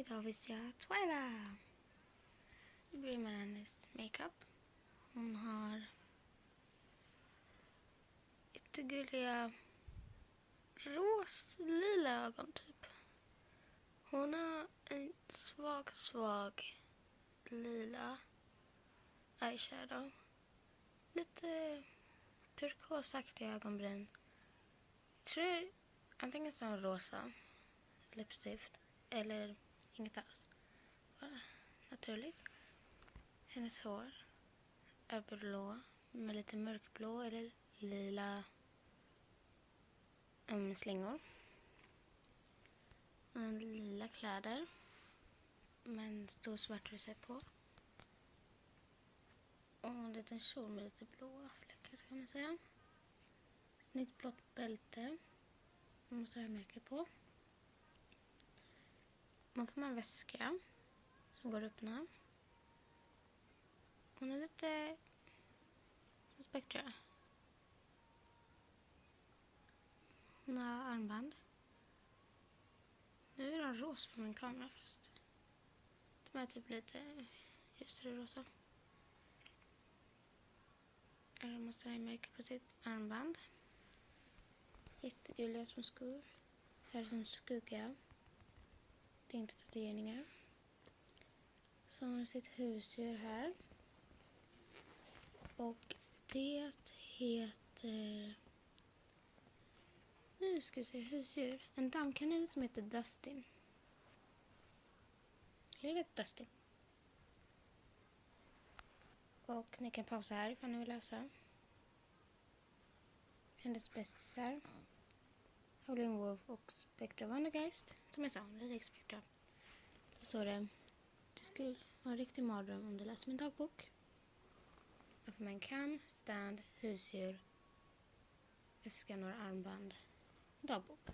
Idag vi ser Twyla. Vi börjar med hennes makeup. Hon har jättegulliga lila ögon typ. Hon har en svag lila eyeshadow. Lite turkosaktiga ögonbryn. Jag tror antingen som rosa läppstift eller inget alls. Bara naturligt. Hennes hår är blå med lite mörkblå eller lila slingor. Lila kläder med en stor svart rosett på. Och en liten kjol med lite blåa fläckar kan man säga. Snyggt blått bälte. Man måste ha märke på. Man får en väska som går att öppna. Hon är lite spektra. Hon har armband. Nu är den rosa på min kamera fast. De är typ lite ljusare rosa. Här måste jag märka på sitt armband. Jättegulliga små skor. Här är som skugga. Det är inte tatueringar. Så har hon sitt husdjur här. Och det heter... Nu ska vi se husdjur. En dammkanin som heter Dustin. Jag vet Dustin. Och ni kan pausa här ifall ni vill läsa. Hennes bästisar. Howling Wolf och Spectra Vandergeist. Som jag sa, det är Spectra. Då står det: du skulle ha en riktig mardröm om du läser min dagbok. Varför man kan, stand, husdjur, väska, några armband, dagbok.